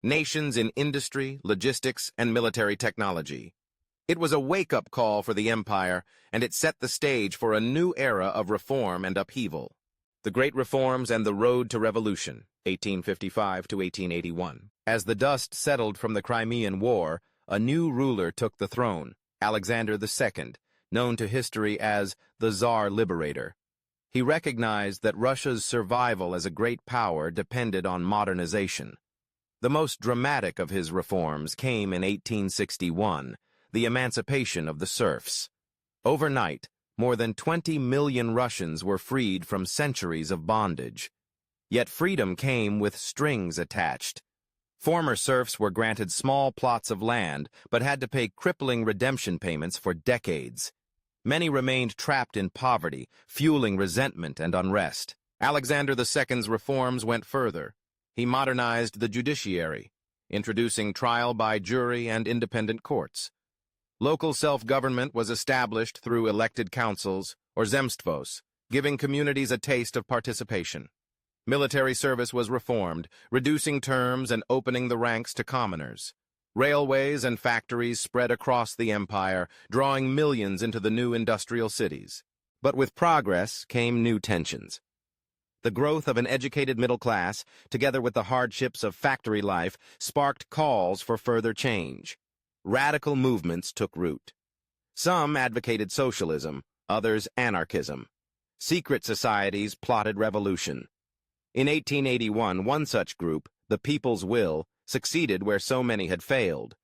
nations in industry, logistics, and military technology. It was a wake-up call for the empire, and it set the stage for a new era of reform and upheaval. The Great Reforms and the Road to Revolution, 1855 to 1881. As the dust settled from the Crimean War, a new ruler took the throne, Alexander II, known to history as the Tsar Liberator. He recognized that Russia's survival as a great power depended on modernization. The most dramatic of his reforms came in 1861, the emancipation of the serfs. Overnight, more than 20 million Russians were freed from centuries of bondage. Yet freedom came with strings attached. Former serfs were granted small plots of land, but had to pay crippling redemption payments for decades. Many remained trapped in poverty, fueling resentment and unrest. Alexander II's reforms went further. He modernized the judiciary, introducing trial by jury and independent courts. Local self-government was established through elected councils, or zemstvos, giving communities a taste of participation. Military service was reformed, reducing terms and opening the ranks to commoners. Railways and factories spread across the empire, drawing millions into the new industrial cities. But with progress came new tensions. The growth of an educated middle class, together with the hardships of factory life, sparked calls for further change. Radical movements took root. Some advocated socialism, others anarchism. Secret societies plotted revolution. In 1881, one such group, the People's Will, succeeded where so many had failed.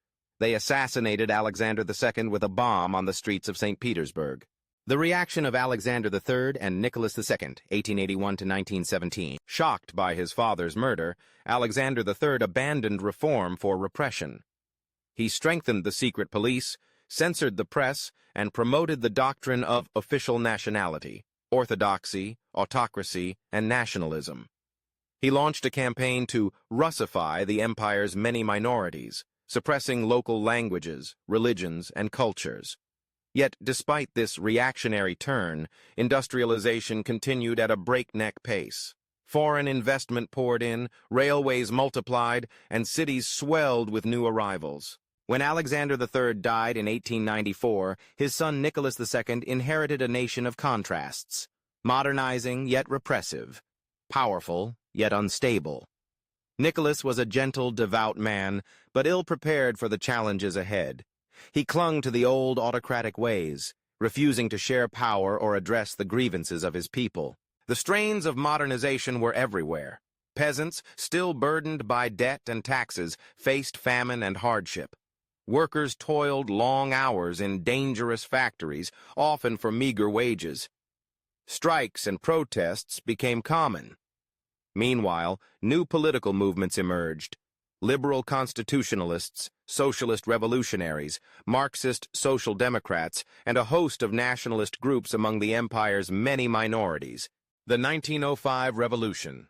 They assassinated Alexander II with a bomb on the streets of St. Petersburg. The reaction of Alexander III and Nicholas II, 1881 to 1917. Shocked by his father's murder, Alexander III abandoned reform for repression. He strengthened the secret police, censored the press, and promoted the doctrine of official nationality, orthodoxy, autocracy, and nationalism. He launched a campaign to Russify the empire's many minorities, suppressing local languages, religions, and cultures. Yet, despite this reactionary turn, industrialization continued at a breakneck pace. Foreign investment poured in, railways multiplied, and cities swelled with new arrivals. When Alexander III died in 1894, his son Nicholas II inherited a nation of contrasts, modernizing yet repressive, powerful yet unstable. Nicholas was a gentle, devout man, but ill-prepared for the challenges ahead. He clung to the old autocratic ways, refusing to share power or address the grievances of his people. The strains of modernization were everywhere. Peasants, still burdened by debt and taxes, faced famine and hardship. Workers toiled long hours in dangerous factories, often for meager wages. Strikes and protests became common. Meanwhile, new political movements emerged. Liberal constitutionalists, socialist revolutionaries, Marxist social democrats, and a host of nationalist groups among the empire's many minorities. The 1905 Revolution.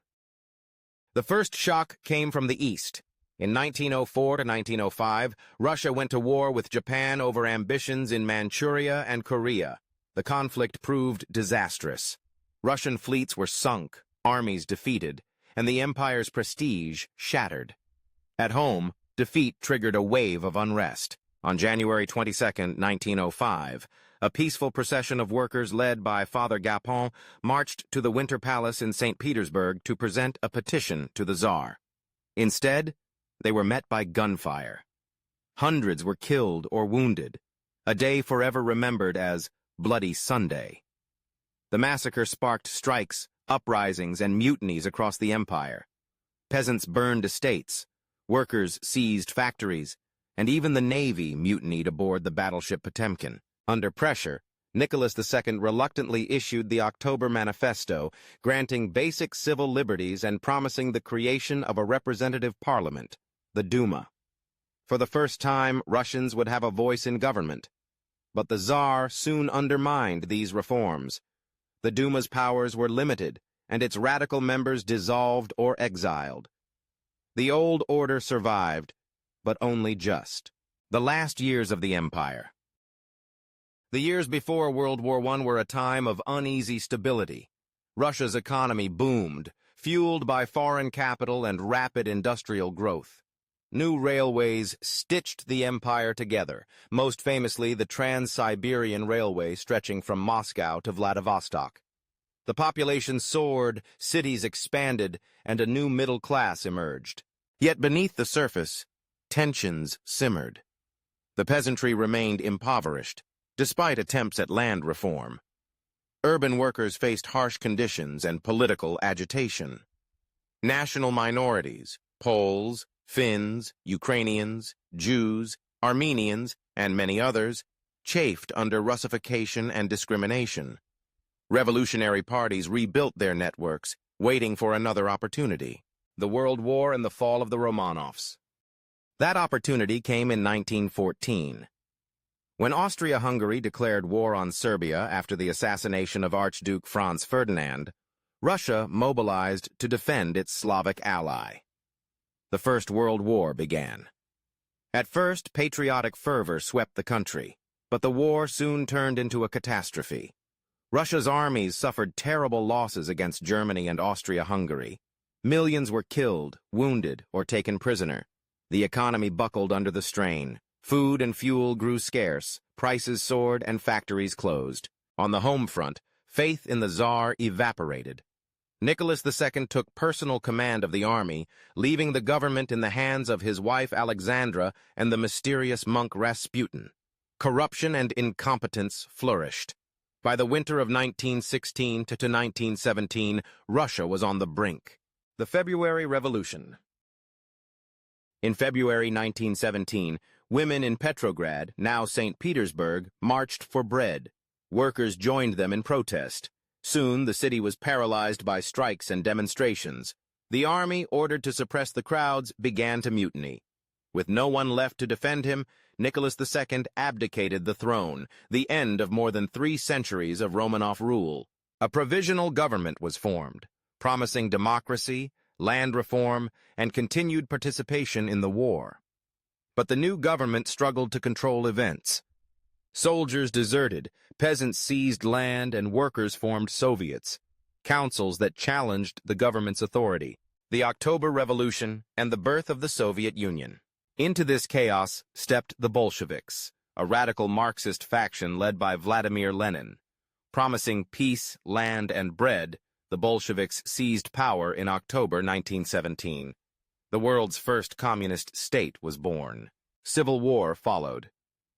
The first shock came from the East. In 1904 to 1905, Russia went to war with Japan over ambitions in Manchuria and Korea. The conflict proved disastrous. Russian fleets were sunk, armies defeated, and the empire's prestige shattered. At home, defeat triggered a wave of unrest. On January 22, 1905, a peaceful procession of workers led by Father Gapon marched to the Winter Palace in St. Petersburg to present a petition to the Tsar. Instead, they were met by gunfire. Hundreds were killed or wounded, a day forever remembered as Bloody Sunday. The massacre sparked strikes, uprisings, and mutinies across the empire. Peasants burned estates, workers seized factories, and even the Navy mutinied aboard the battleship Potemkin. Under pressure, Nicholas II reluctantly issued the October Manifesto, granting basic civil liberties and promising the creation of a representative parliament, the Duma. For the first time, Russians would have a voice in government. But the Tsar soon undermined these reforms. The Duma's powers were limited, and its radical members dissolved or exiled. The old order survived, but only just. The last years of the empire. The years before World War I were a time of uneasy stability. Russia's economy boomed, fueled by foreign capital and rapid industrial growth. New railways stitched the empire together, most famously the Trans-Siberian Railway stretching from Moscow to Vladivostok. The population soared, cities expanded, and a new middle class emerged. Yet beneath the surface, tensions simmered. The peasantry remained impoverished, despite attempts at land reform. Urban workers faced harsh conditions and political agitation. National minorities, Poles, Finns, Ukrainians, Jews, Armenians, and many others, chafed under Russification and discrimination. Revolutionary parties rebuilt their networks, waiting for another opportunity. The World War and the fall of the Romanovs. That opportunity came in 1914. When Austria-Hungary declared war on Serbia after the assassination of Archduke Franz Ferdinand, Russia mobilized to defend its Slavic ally. The First World War began. At first, patriotic fervor swept the country, but the war soon turned into a catastrophe. Russia's armies suffered terrible losses against Germany and Austria-Hungary. Millions were killed, wounded, or taken prisoner. The economy buckled under the strain. Food and fuel grew scarce, prices soared, and factories closed. On the home front, faith in the Tsar evaporated. Nicholas II took personal command of the army, leaving the government in the hands of his wife Alexandra and the mysterious monk Rasputin. Corruption and incompetence flourished. By the winter of 1916 to 1917, Russia was on the brink. The February Revolution. In February 1917, women in Petrograd, now St. Petersburg, marched for bread. Workers joined them in protest. Soon, the city was paralyzed by strikes and demonstrations. The army, ordered to suppress the crowds, began to mutiny. With no one left to defend him, Nicholas II abdicated the throne, the end of more than 3 centuries of Romanov rule. A provisional government was formed, promising democracy, land reform, and continued participation in the war. But the new government struggled to control events. Soldiers deserted, peasants seized land, and workers formed Soviets, councils that challenged the government's authority. The October Revolution and the birth of the Soviet Union. Into this chaos stepped the Bolsheviks, a radical Marxist faction led by Vladimir Lenin. Promising peace, land, and bread, the Bolsheviks seized power in October 1917. The world's first communist state was born. Civil war followed.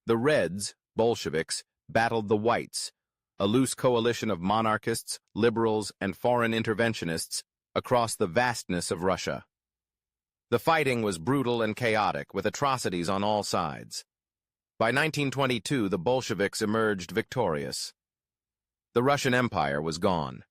The Reds, Bolsheviks, battled the Whites, a loose coalition of monarchists, liberals, and foreign interventionists across the vastness of Russia. The fighting was brutal and chaotic, with atrocities on all sides. By 1922, the Bolsheviks emerged victorious. The Russian Empire was gone.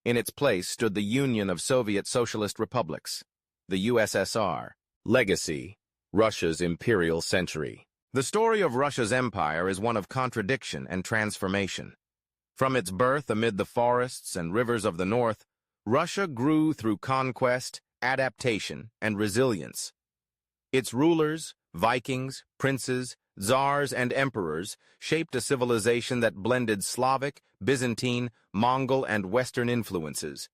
In its place stood the Union of Soviet Socialist Republics, the USSR. Legacy: Russia's imperial century. The story of Russia's empire is one of contradiction and transformation. From its birth amid the forests and rivers of the north, Russia grew through conquest, adaptation, and resilience. Its rulers, Vikings, princes, czars, and emperors shaped a civilization that blended Slavic, Byzantine, Mongol, and Western influences.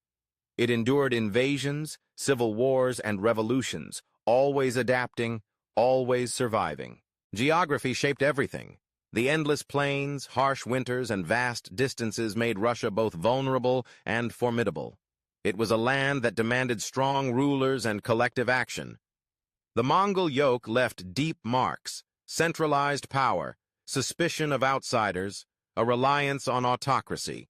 It endured invasions, civil wars, and revolutions, always adapting, always surviving. Geography shaped everything. The endless plains, harsh winters, and vast distances made Russia both vulnerable and formidable. It was a land that demanded strong rulers and collective action. The Mongol yoke left deep marks: centralized power, suspicion of outsiders, a reliance on autocracy.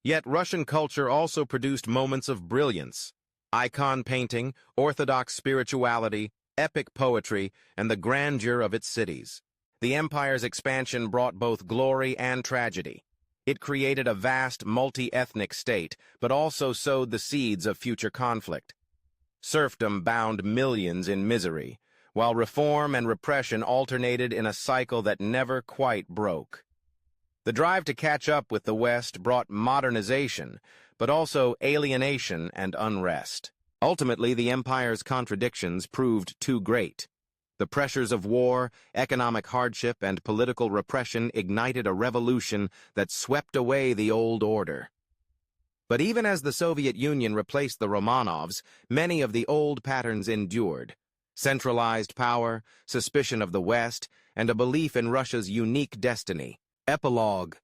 Yet Russian culture also produced moments of brilliance: icon painting, orthodox spirituality, epic poetry, and the grandeur of its cities. The empire's expansion brought both glory and tragedy. It created a vast, multi-ethnic state, but also sowed the seeds of future conflict. Serfdom bound millions in misery, while reform and repression alternated in a cycle that never quite broke. The drive to catch up with the West brought modernization, but also alienation and unrest. Ultimately, the empire's contradictions proved too great. The pressures of war, economic hardship, and political repression ignited a revolution that swept away the old order. But even as the Soviet Union replaced the Romanovs, many of the old patterns endured. Centralized power, suspicion of the West, and a belief in Russia's unique destiny. Epilogue: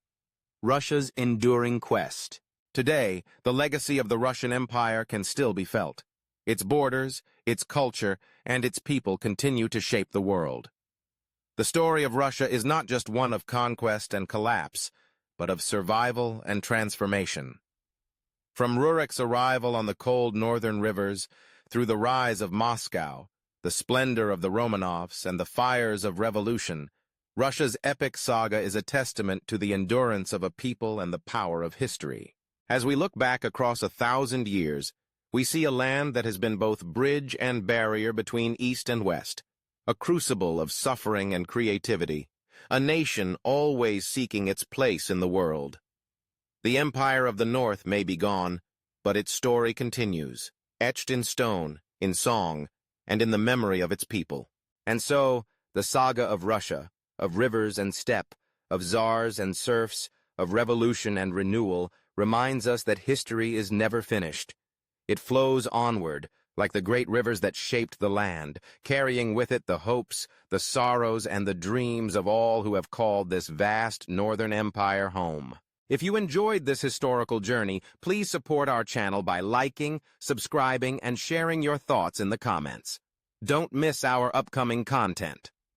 Russia's enduring quest. Today, the legacy of the Russian Empire can still be felt. Its borders, its culture, and its people continue to shape the world. The story of Russia is not just one of conquest and collapse, but of survival and transformation. From Rurik's arrival on the cold northern rivers, through the rise of Moscow, the splendor of the Romanovs, and the fires of revolution, Russia's epic saga is a testament to the endurance of a people and the power of history. As we look back across 1,000 years, we see a land that has been both bridge and barrier between East and West, a crucible of suffering and creativity, a nation always seeking its place in the world. The Empire of the North may be gone, but its story continues, etched in stone, in song, and in the memory of its people. And so, the saga of Russia, of rivers and steppe, of czars and serfs, of revolution and renewal, reminds us that history is never finished. It flows onward, like the great rivers that shaped the land, carrying with it the hopes, the sorrows, and the dreams of all who have called this vast northern empire home. If you enjoyed this historical journey, please support our channel by liking, subscribing, and sharing your thoughts in the comments. Don't miss our upcoming content.